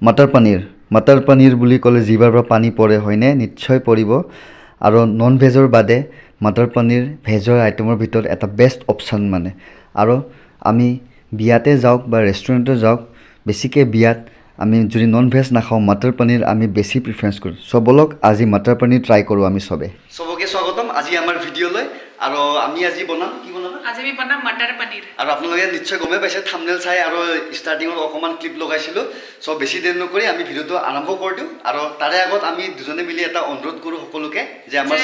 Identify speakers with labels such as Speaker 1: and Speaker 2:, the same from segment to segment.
Speaker 1: Master paneer বুলি ক'লে জিভাৰ পৰা পানী পৰে হয়নে নিশ্চয় পৰিব আৰু নন ভেজৰ বাদে মাটাৰ পনীৰ ভেজৰ আইটেমৰ ভিতৰত এটা বেষ্ট অপশ্যন মানে আৰু আমি বিয়াতে যাওক বা ৰেষ্টুৰেণ্টে যাওক বেছিকৈ বিয়াত আমি যদি নন ভেজ নাখাওঁ মাটাৰ পনীৰ আমি বেছি প্ৰিফাৰেঞ্চ কৰোঁ চবলক আজি মাটাৰ পনীৰ ট্ৰাই কৰোঁ আমি চবকে স্বাগতম আজি আমাৰ ভিডিঅ'লৈ আৰু আমি আজি বনাম কি বনাম
Speaker 2: আজি আমি বনাম মটাৰ পনীৰ
Speaker 1: আৰু আপোনালোকে নিশ্চয় গমে পাইছে থাম্বনেল চাই আৰু ষ্টাৰ্টিঙত অকণমান ক্লিপ লগাইছিলোঁ চ' বেছি দেৰি নকৰি আমি ভিডিঅ'টো আৰম্ভ কৰি দিওঁ আৰু তাৰে আগত আমি দুজনে মিলি এটা অনুৰোধ কৰোঁ সকলোকে যে আমাৰ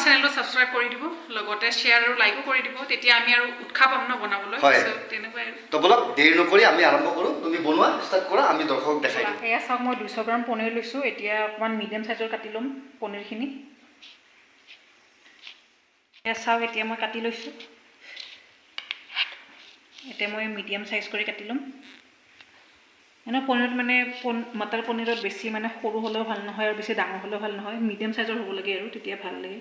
Speaker 1: চেনেলটো
Speaker 2: ছাবস্ক্ৰাইব কৰি দিব লগতে শ্বেয়াৰ আৰু লাইকো কৰি দিব তেতিয়া আমি আৰু উৎসাহ পাম ন বনাবলৈ
Speaker 1: হয়
Speaker 2: তেনেকুৱাই আৰু
Speaker 1: তো বলক দেৰি নকৰি আমি আৰম্ভ কৰোঁ তুমি বনোৱা ষ্টাৰ্ট কৰা আমি দৰ্শকক দেখাই দিওঁ
Speaker 2: এয়া চাওক মই 200 গ্ৰাম পনীৰ লৈছোঁ এতিয়া অকণমান মিডিয়াম চাইজৰ কাটি ল'ম পনীৰখিনি এয়া চাওক এতিয়া মই কাটি লৈছোঁ এতিয়া মই মিডিয়াম চাইজ কৰি কাটি ল'ম এনে পনীৰত মানে মটাৰ পনীৰত বেছি মানে সৰু হ'লেও ভাল নহয় আৰু বেছি ডাঙৰ হ'লেও ভাল নহয় মিডিয়াম চাইজৰ হ'ব লাগে আৰু তেতিয়া ভাল লাগে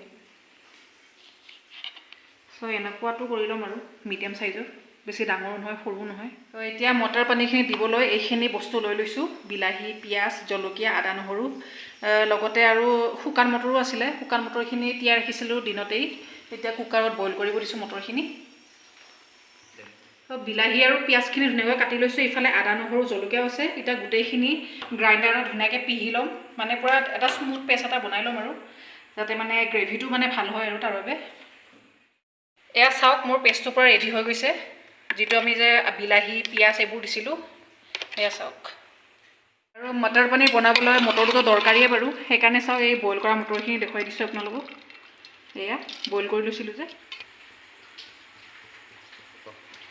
Speaker 2: চ' এনেকুৱাটো কৰি ল'ম আৰু মিডিয়াম চাইজৰ বেছি ডাঙৰো নহয় সৰু নহয় তো এতিয়া মটাৰ পনীৰখিনি দিবলৈ এইখিনি বস্তু লৈ লৈছোঁ বিলাহী পিঁয়াজ জলকীয়া আদা নহৰু লগতে আৰু শুকান মটৰো আছিলে শুকান মটৰখিনি তিয়াই ৰাখিছিলোঁ দিনতেই এতিয়া কুকাৰত বইল কৰিব দিছোঁ মটৰখিনি তো বিলাহী আৰু পিঁয়াজখিনি ধুনীয়াকৈ কাটি লৈছোঁ ইফালে আদা নহৰু জলকীয়াও আছে এতিয়া গোটেইখিনি গ্ৰাইণ্ডাৰত ধুনীয়াকৈ পিহি ল'ম মানে পূৰা এটা স্মুথ পেষ্ট এটা বনাই ল'ম আৰু যাতে মানে গ্ৰেভিটো মানে ভাল হয় আৰু তাৰ বাবে এয়া চাওক মোৰ পেষ্টটো পূৰা ৰেডি হৈ গৈছে যিটো আমি যে বিলাহী পিঁয়াজ এইবোৰ দিছিলোঁ এয়া চাওক আৰু মটাৰ পনীৰ বনাবলৈ মটৰটোতো দৰকাৰীয়ে বাৰু সেইকাৰণে চাওক এই বইল কৰা মটৰখিনি দেখুৱাই দিছোঁ আপোনালোকক এয়া বইল কৰি লৈছিলোঁ যে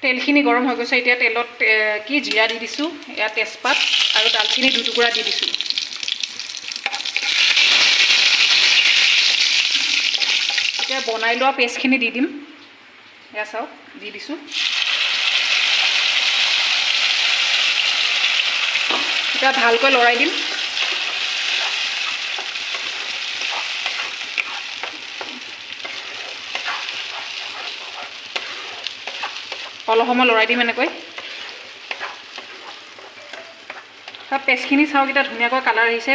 Speaker 2: তেলখিনি গৰম হৈ গৈছে এতিয়া তেলত কি জিৰা দি দিছোঁ এয়া তেজপাত আৰু দালচিনি 2 টুকুৰা দি দিছোঁ এতিয়া বনাই লোৱা পেষ্টখিনি দি দিম এয়া চাওক দি দিছোঁ এতিয়া ভালকৈ লৰাই দিম অলপ সময় লৰাই দিম এনেকৈ পেষ্টখিনি চাওক এতিয়া ধুনীয়াকৈ কালাৰ আহিছে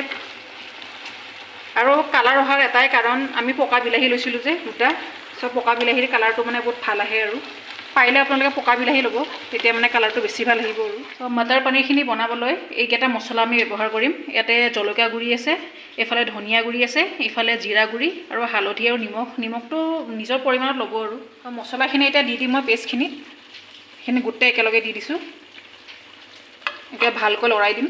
Speaker 2: আৰু কালাৰ অহাৰ এটাই কাৰণ আমি পকা বিলাহী লৈছিলোঁ যে দুটা চ' পকা বিলাহীৰ কালাৰটো মানে বহুত ভাল আহে আৰু পাৰিলে আপোনালোকে পকা বিলাহী ল'ব তেতিয়া মানে কালাৰটো বেছি ভাল আহিব আৰু চ' মটাৰ পনীৰখিনি বনাবলৈ এইকেইটা মছলা আমি ব্যৱহাৰ কৰিম ইয়াতে জলকীয়া গুড়ি আছে এইফালে ধনিয়া গুড়ি আছে ইফালে জিৰা গুড়ি আৰু হালধি আৰু নিমখটো নিজৰ পৰিমাণত ল'ব আৰু মছলাখিনি এতিয়া দি দিম মই পেষ্টখিনিত সেইখিনি গোটেই একেলগে দি দিছোঁ এতিয়া ভালকৈ লৰাই দিম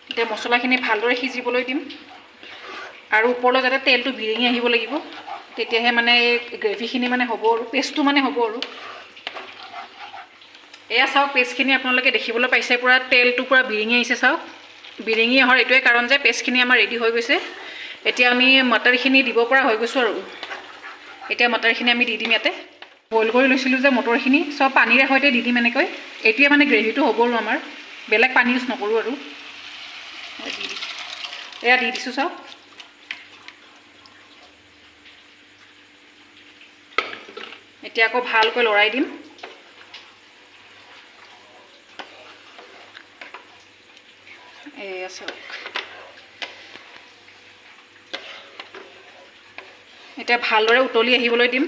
Speaker 2: এতিয়া মছলাখিনি ভালদৰে সিজিবলৈ দিম আৰু ওপৰলৈ যাতে তেলটো বিৰিঙি আহিব লাগিব তেতিয়াহে মানে এই গ্ৰেভিখিনি মানে হ'ব আৰু পেষ্টটো মানে হ'ব আৰু এয়া চাওক পেষ্টখিনি আপোনালোকে দেখিবলৈ পাইছে পূৰা তেলটো পূৰা বিৰিঙি আহিছে চাওক বিৰিঙি অহাৰ এইটোৱে কাৰণ যে পেষ্টখিনি আমাৰ ৰেডি হৈ গৈছে এতিয়া আমি মটৰখিনি দিব পৰা হৈ গৈছোঁ আৰু এতিয়া মটৰখিনি আমি দি দিম ইয়াতে বইল কৰি লৈছিলোঁ যে মটৰখিনি চব পানীৰে সৈতে দি দিম এনেকৈ এতিয়া মানে গ্ৰেভিটো হ'ব আৰু আমাৰ বেলেগ পানী ইউজ নকৰোঁ আৰু এয়া দি দিছোঁ চাওক এতিয়া আকৌ ভালকৈ লৰাই দিম এয়া চাওক এতিয়া ভালদৰে উতলি আহিবলৈ দিম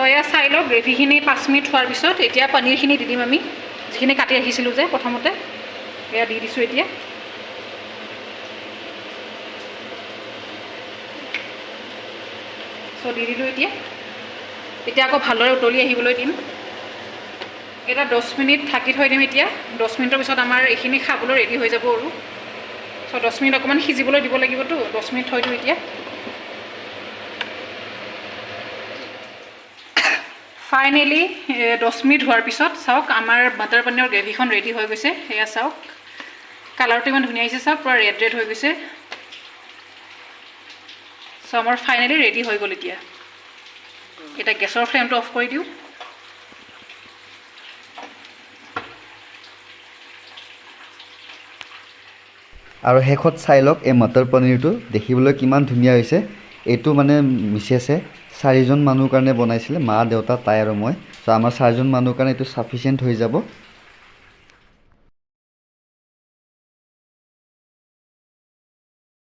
Speaker 2: এয়া চাই লওক গ্ৰেভিখিনি 5 মিনিট হোৱাৰ পিছত এতিয়া পনীৰখিনি দি দিম আমি যিখিনি কাটি ৰাখিছিলোঁ যে প্ৰথমতে এয়া দি দিছোঁ এতিয়া দি দিলোঁ এতিয়া আকৌ ভালদৰে উতলি আহিবলৈ দিম এটা 10 মিনিট ঢাকি থৈ দিম এতিয়া 10 মিনিটৰ পিছত আমাৰ এইখিনি খাবলৈ ৰেডি হৈ যাব আৰু চ' 10 মিনিট অকণমান সিজিবলৈ দিব লাগিবতো 10 মিনিট থৈ দিওঁ এতিয়া ফাইনেলি 10 মিনিট হোৱাৰ পিছত চাওক আমাৰ মটাৰ পনীৰৰ গ্ৰেভিখন ৰেডি হৈ গৈছে এয়া চাওক কালাৰটো ইমান ধুনীয়া আহিছে চাওক পূৰা ৰেড ৰেড হৈ গৈছে চ' আমাৰ ফাইনেলি ৰেডি হৈ গ'ল এতিয়া গেছৰ ফ্লেমটো অফ কৰি দিওঁ
Speaker 1: আৰু শেষত চাই লওক এই মটৰ পনীৰটো দেখিবলৈ কিমান ধুনীয়া হৈছে। এইটো মানে মিছেছে 4জন মানুহৰ কাৰণে বনাইছিলে, মা দেউতা তাই আৰু মই। চ' আমাৰ 4জন মানুহৰ কাৰণে এইটো চাফিচিয়েণ্ট হৈ যাব।